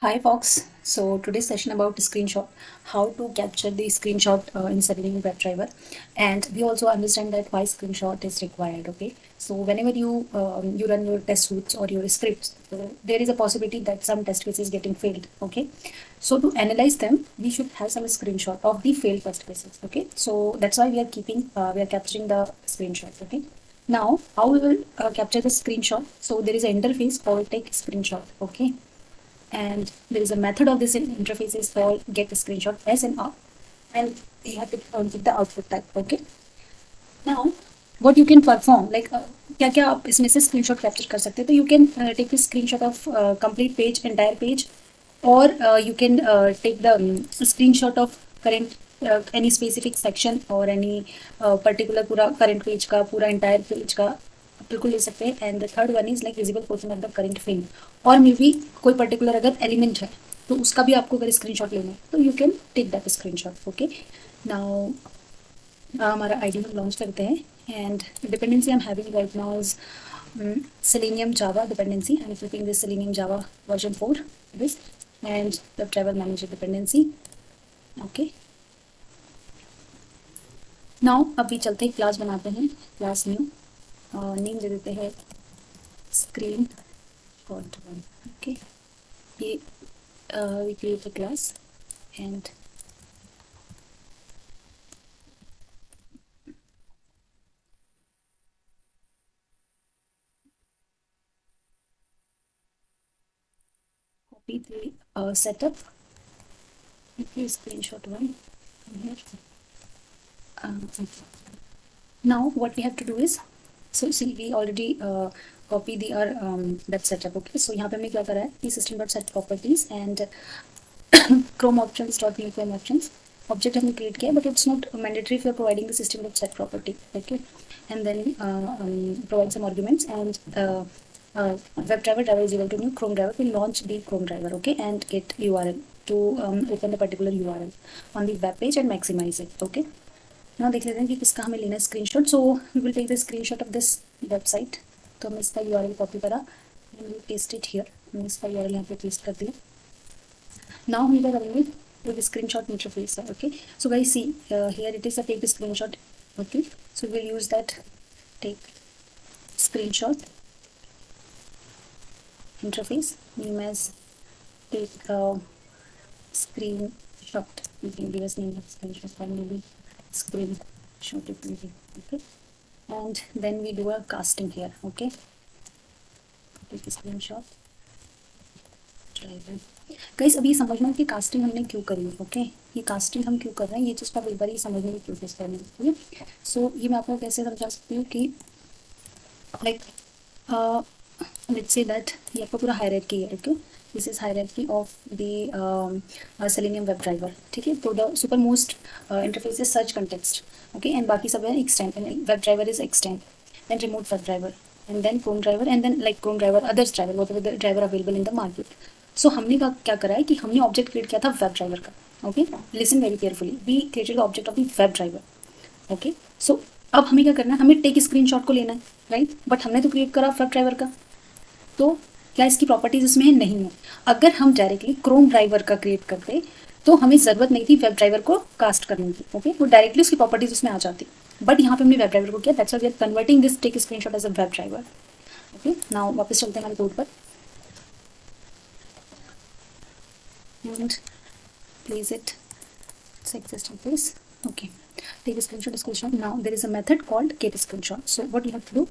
Hi Fox. So today's session about screenshot, how to capture the screenshot in Selenium Webdriver, and we also understand that why screenshot is required. Okay, so whenever you run your test suites or your scripts, there is a possibility that some test cases getting failed. Okay, so to analyze them, we should have some screenshot of the failed test cases. Okay, so that's why we are capturing the screenshot. Okay. Now, how we will capture the screenshot? So there is an interface called take screenshot. Okay, and there is a method of this interface is called get screenshot as an out, and you have to give the output type. Okay, now what you can perform like क्या क्या आप इसमें से screenshot capture कर सकते हैं तो you can take the screenshot of complete page entire page और you can take the screenshot of current any specific section or any particular पूरा current page का पूरा entire page का बिल्कुल ले सकते हैं and the third one is like visible portion of the current frame और मे बी कोई पर्टिकुलर अगर एलिमेंट है तो उसका भी आपको अगर स्क्रीनशॉट लेना है तो you can take that screenshot okay now हमारा आईडी हम लॉन्च करते हैं and dependency I am having right now is Selenium Java dependency. I'm flipping this Selenium Java version 4 this and the driver manager dependency. Okay. Now अभी चलते हैं class बनाते हैं class new name दे देते हैं screen code 1. Okay. ये we create a class and copy the setup. Okay, screenshot 1 here. Now what we have to do is, so see we already copy the our that setup. Okay, so यहाँ पे हमने क्या करा है कि system.set properties and chrome options dot new chrome options object हमने create किया but it's not mandatory if you are providing the system.set property. Okay, and then provide some arguments and WebDriver driver is equal to new Chrome driver will launch the Chrome driver. Okay, and get URL to open the particular URL on the web page and maximize it. Okay, now देख लेते हैं कि किसका हमें लेना है screenshot so we will take the screenshot of this website तो हमने इसका यूआरएल कॉपी करा एंड पेस्ट इट हियर हमने इसका यूआरएल यहाँ पे पेस्ट कर दिया नाउ हम क्या करेंगे with screenshot interface okay so guys see here it is a take screenshot okay so we will use that take screenshot interface name as take screenshot you can give us name of screenshot or maybe screenshot if you need. Okay, and then we do a casting here. Okay, take a screenshot driver guys अभी समझना कि casting हमने क्यों करी है okay ये casting हम क्यों कर रहे हैं ये चीज़ आप एक बार ही समझने की कोशिश करनी है सो ये मैं आपको कैसे समझा सकती हूँ कि लाइक let's say that ये आपका पूरा हायरार्की है okay this is hierarchy of the Selenium web driver ठीक है तो the super most interface is search context okay and बाकी सब है extend and web driver is extend then remote web driver and then Chrome driver and then like Chrome driver others driver whatever the driver available in the market so हमने क्या करा है कि हमने object create किया था वेब ड्राइवर का okay listen very carefully we created the object of the web driver okay so अब हमें क्या करना है हमें टेक स्क्रीनशॉट को लेना है राइट बट हमने तो क्रिएट करा वेब ड्राइवर का तो क्या इसकी प्रॉपर्टीज इसमें है नहीं है अगर हम डायरेक्टली क्रोम ड्राइवर का क्रिएट करते तो हमें ज़रूरत नहीं थी वेब ड्राइवर को कास्ट करने की ओके वो डायरेक्टली उसकी प्रॉपर्टीज उसमें आ जाती बट यहाँ पे हमने वेब ड्राइवर को किया that's why we are converting this take screenshot as a web driver okay now वापस चलते हैं हमारे कोड पर and place it existing place okay take a screenshot now there is a method called get screenshot so what you have to do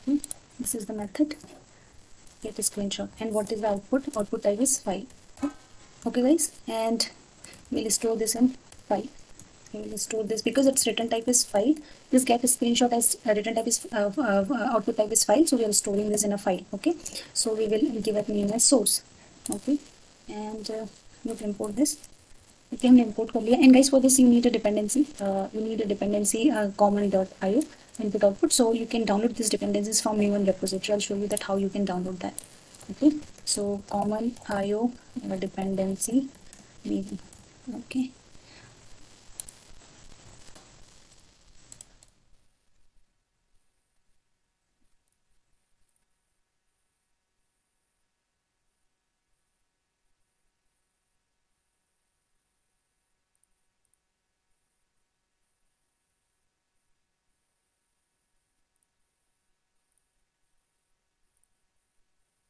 this is the method get a screenshot and what is the output type is file okay guys and we'll store this in file we will store this because its return type is file this get a screenshot as return type is output type is file so we are storing this in a file okay so we will give it name as source okay and we will import this okay हमने import कर लिया and guys for this you need a dependency common.io input output so you can download these dependencies from new1 repository I'll show you that how you can download that okay so common io dependency okay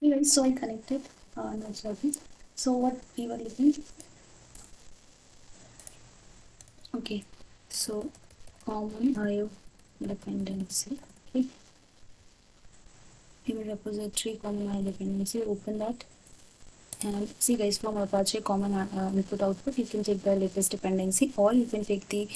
Right, so I connected Node. So what we were looking, okay, so common IO dependency, okay, in repository common IO dependency, open that and see guys, from Apache common input output you can take the latest dependency or you can take the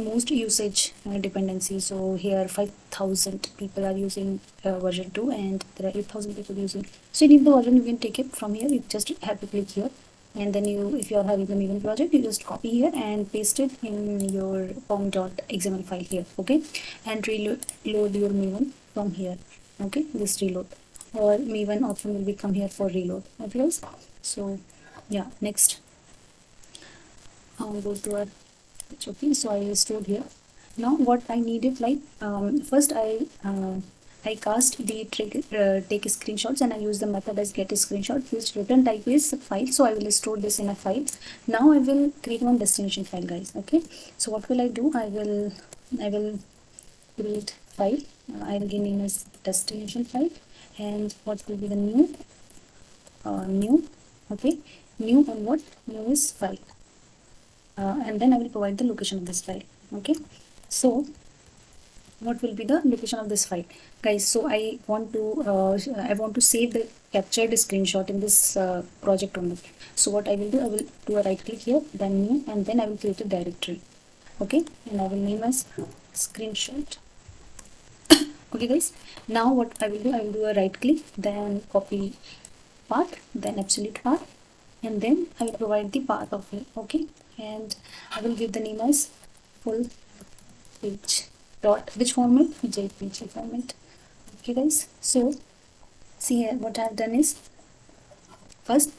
most usage dependency. So here 5,000 people are using version 2 and there are 8,000 people using, so any of the version you can take it from here. You just have to click here and then you, if you are having the Maven project, you just copy here and paste it in your pom.xml file here, okay, and reload your Maven from here, okay, this reload or Maven option will become here for reload, okay guys. So yeah, next I'll go to our okay, so I stored here. Now what I needed, like first I cast the take screenshots and I use the method as get a screenshot. This return type is file, so I will store this in a file. Now I will create one destination file, guys, okay. So what will I do, I will create file. I'll give name as destination file, and what will be the new, okay, new, and what new is file, and then I will provide the location of this file, okay. So what will be the location of this file, guys? So I want to save the captured screenshot in this project only. So what I will do, I will do a right click here, then new, and then I will create a directory, okay, and I will name as screenshot, okay guys. Now what I will do, I will do a right click, then copy path, then absolute path, and then I will provide the path of it, okay, and I will give the name as full page dot which format, jpg format, okay guys. So see here, what I have done is, first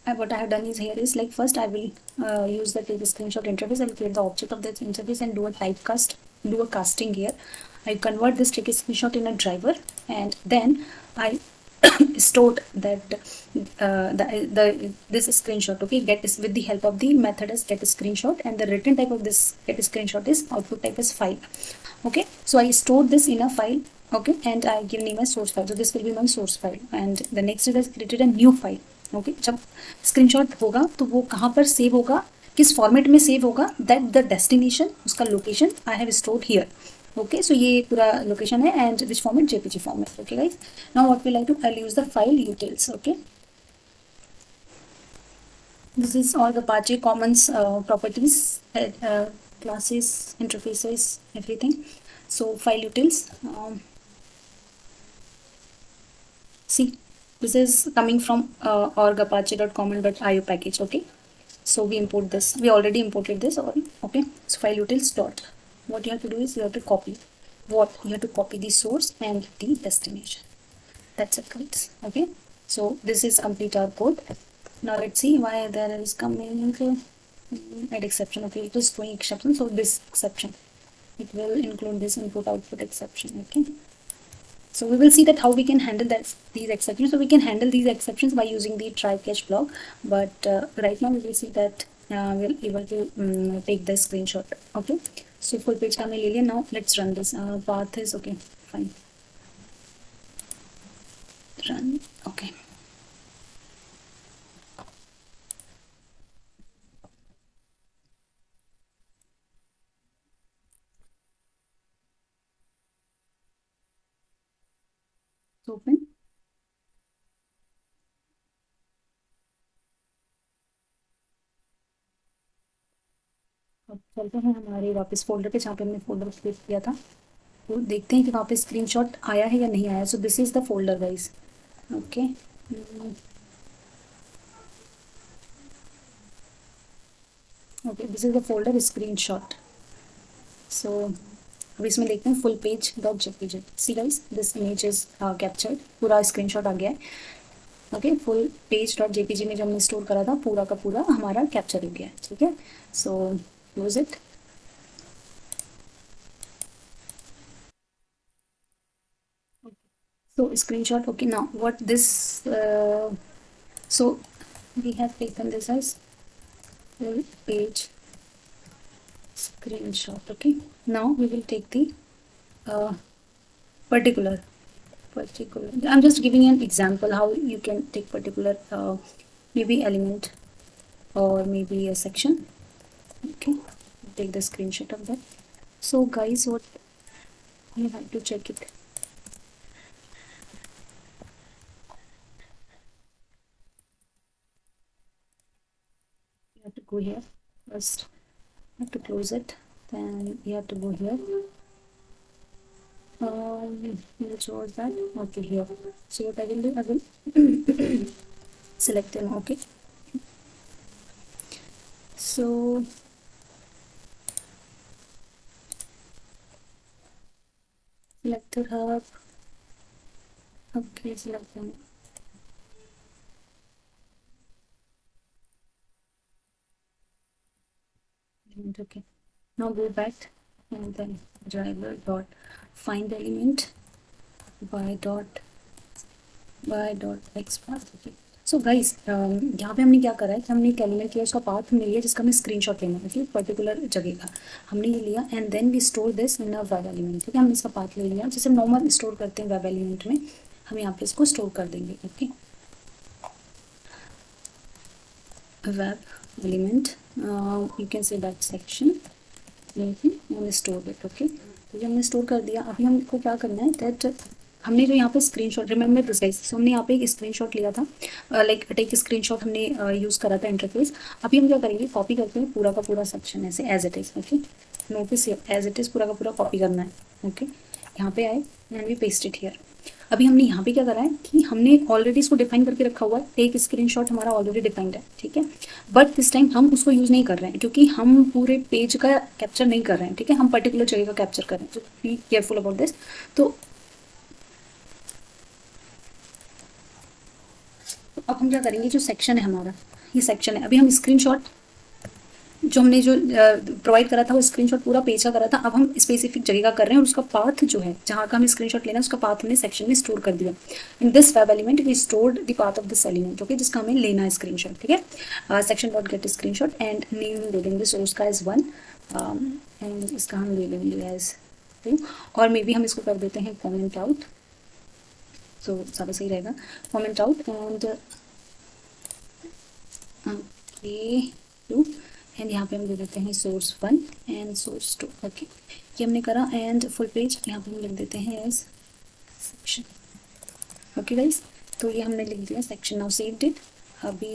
what I have done is, here is like, first I will use the take screenshot interface. I will create the object of that interface and do a typecast, do a casting here. I convert this take screenshot in a driver, and then I stored that this screenshot, okay, get is with the help of the method as get screenshot, and the return type of this get screenshot is output type as file, okay. So I stored this in a file, okay, and I give name as source file. So this will be my source file, and the next is created a new file, okay. जब screenshot होगा तो वो कहाँ पर save होगा, किस format में save होगा, दैट द डेस्टिनेशन, उसका location I have stored here, okay. So ये पूरा लोकेशन है, and which format, jpg format, okay guys. Now what will I do, I'll use the file utils, okay. This is all the Apache commons properties, classes, interfaces, everything. So file utils, see, this is coming from org apache.common.io package, okay. So we import this, we already imported this already, okay. So file utils dot, what you have to do is you have to copy, what you have to copy the source and the destination, that's it guys, okay. So this is complete our code. Now let's see why there is coming add exception, okay, it is throwing exception. So this exception, it will include this input output exception, okay. So we will see that how we can handle that these exceptions. So we can handle these exceptions by using the try catch block, but right now we will see that we'll able to take the screenshot, okay. So full page का हमने ले लिया. Now let's run this. Path is okay, fine. Run, okay. Open. अब चलते हैं हमारे वापस folder पे, जहाँ पे हमने फोल्डर क्रिएट किया था, तो देखते हैं कि वहाँ पे स्क्रीनशॉट आया है या नहीं आया. So this is the folder guys, okay. Okay, this is the folder screenshot. So अब इसमें देखते हैं full page dot JPG. See guys, this image is captured, पूरा स्क्रीनशॉट आ गया है, okay. Full page dot JPG में जो हमने स्टोर करा था, पूरा का पूरा हमारा कैप्चर हो गया है, ठीक है. So close it. So screenshot, okay. Now what this so we have taken this as full page screenshot, okay. Now we will take the particular particular, I'm just giving an example how you can take particular maybe element or maybe a section. Okay, take the screenshot of that. So guys, what you have to check it. You have to go here first. You have to close it. Then you have to go here. Which was that? Okay, here. So what I will do, I will select them. Okay. So selector hub. Okay, select them. Okay. Now go back and then driver dot find element by dot xpath. Okay. So guys यहाँ पे हमने क्या करा है कि हमने एक element लिया, उसका पाथ हमने लिया जिसका हमें स्क्रीनशॉट लेना है, ठीक है, पर्टिकुलर जगह का हमने ये लिया and then we store this in a web element. ठीक है, हमने इसका पाथ ले लिया जैसे नॉर्मल स्टोर करते हैं वेब एलिमेंट में, हम यहाँ पे इसको स्टोर कर देंगे। Okay, web element you can say that section हमने स्टोर इट। ओके, तो ये हमने स्टोर कर दिया। अभी हमको क्या करना है दैट हमने जो यहाँ पे स्क्रीनशॉट, रिमेंबर दिस गाइस, सो हमने यहाँ पे एक स्क्रीनशॉट लिया था, लाइक टेक स्क्रीनशॉट हमने यूज़ करा था इंटरफेस। अभी हम क्या करेंगे, कॉपी करते हैं पूरा का पूरा सेक्शन ऐसे as it is. Okay, notice as it is पूरा का पूरा कॉपी करना है। ओके, यहाँ पे आए and we paste it here. अभी हमने यहाँ पे क्या करा है कि हमने ऑलरेडी इसको डिफाइन करके रखा हुआ है, टेक स्क्रीनशॉट हमारा ऑलरेडी डिफाइंड है। ठीक है, बट दिस टाइम हम उसको यूज़ नहीं कर रहे हैं क्योंकि हम पूरे पेज का कैप्चर नहीं कर रहे हैं। ठीक है, हम पर्टिकुलर जगह का कैप्चर कर रहे हैं, तो बी केयरफुल अबाउट दिस। तो अब हम क्या करेंगे, जो सेक्शन है हमारा, ये सेक्शन है, अभी हम स्क्रीनशॉट जो हमने जो प्रोवाइड करा था वो स्क्रीनशॉट पूरा पेज का करा था, अब हम स्पेसिफिक जगह का कर रहे हैं और उसका पाथ जो है जहाँ का हमें स्क्रीनशॉट लेना है उसका पाथ हमने सेक्शन में स्टोर कर दिया। In this web element we stored the path of this element, okay, जिसका हमें लेना है स्क्रीनशॉट। ठीक है, section dot get screenshot and name ले लेंगे सोर्स का एज 1 एंड इसका हम ले लेंगे एज 2 और मे बी हम इसको कर देते हैं कॉमेंट आउट, सो ज़्यादा सही रहेगा, comment out and okay 2 and यहाँ पे हम दे देते हैं सोर्स 1 एंड सोर्स 2। ओके, ये हमने करा एंड फुल पेज यहाँ पे हम लिख देते हैं एज सेक्शन। ओके गाइस, तो ये हमने लिख दिया सेक्शन। Now saved it. अभी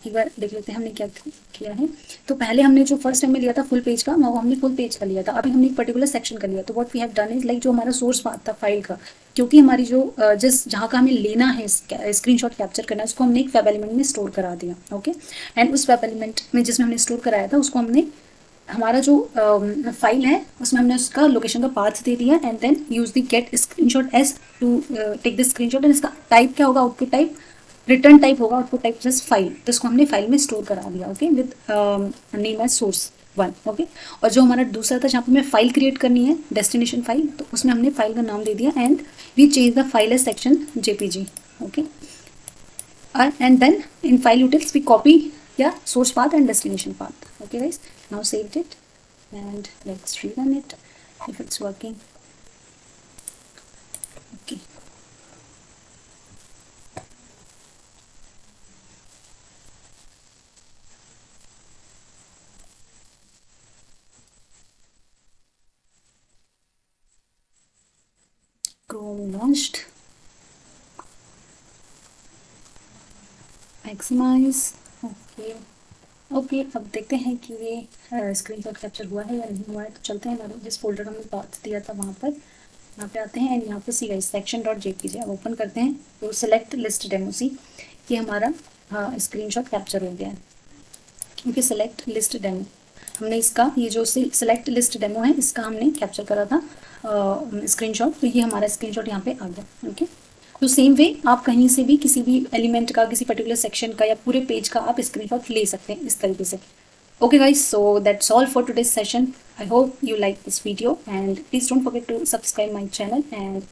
एक बार देख लेते हैं हमने क्या किया है। तो पहले हमने जो फर्स्ट टाइम में लिया था फुल पेज का, वो हमने फुल पेज का लिया था, अभी हमने एक पर्टिकुलर सेक्शन का लिया। तो what we have done is like जो हमारा सोर्स पाथ था फाइल का, क्योंकि हमारी जो जिस जहाँ का हमें लेना है स्क्रीनशॉट कैप्चर करना है उसको हमने एक वेब एलिमेंट में स्टोर करा दिया। ओके, एंड उस वेब एलिमेंट में जिसमें हमने स्टोर कराया था उसको हमने हमारा जो फाइल है उसमें हमने उसका लोकेशन का पाथ दे दिया and then use the get screenshot as to take the screenshot. And इसका टाइप क्या होगा, आउटपुट टाइप रिटर्न टाइप होगा, आउटपुट टाइप जस्ट फाइल, तो इसको हमने फाइल में स्टोर करा दिया। Okay, with name as source 1। Okay, और जो हमारा दूसरा था जहाँ पे हमें फाइल क्रिएट करनी है डेस्टिनेशन फाइल, तो उसमें हमने फाइल का नाम दे दिया and we change the file as section JPG. Okay, and then in file utils we copy या source path and destination path. Okay guys, now saved it and let's rerun it if it's working. Okay, Chrome launched, maximize. Okay okay, अब देखते हैं कि ये screenshot capture हुआ है या नहीं हुआ है। तो चलते हैं हमारे जिस फोल्डर हमने पाथ दिया था वहाँ पर, यहाँ पे आते हैं एंड यहाँ पे see guys section dot JPG अब ओपन करते हैं। तो सेलेक्ट लिस्ट डेमो सी, ये हमारा स्क्रीनशॉट कैप्चर हो गया है। क्योंकि सेलेक्ट लिस्ट डेमो हमने इसका, ये जो सेलेक्ट लिस्ट डेमो है इसका हमने कैप्चर करा था स्क्रीनशॉट, तो ये हमारा स्क्रीनशॉट यहाँ पे आ गया। ओके, तो सेम वे आप कहीं से भी किसी भी एलिमेंट का, किसी पर्टिकुलर सेक्शन का या पूरे पेज का आप स्क्रीनशॉट ले सकते हैं इस तरीके से। Okay guys, so that's all for today's session. I hope you like this video and please don't forget to subscribe my channel and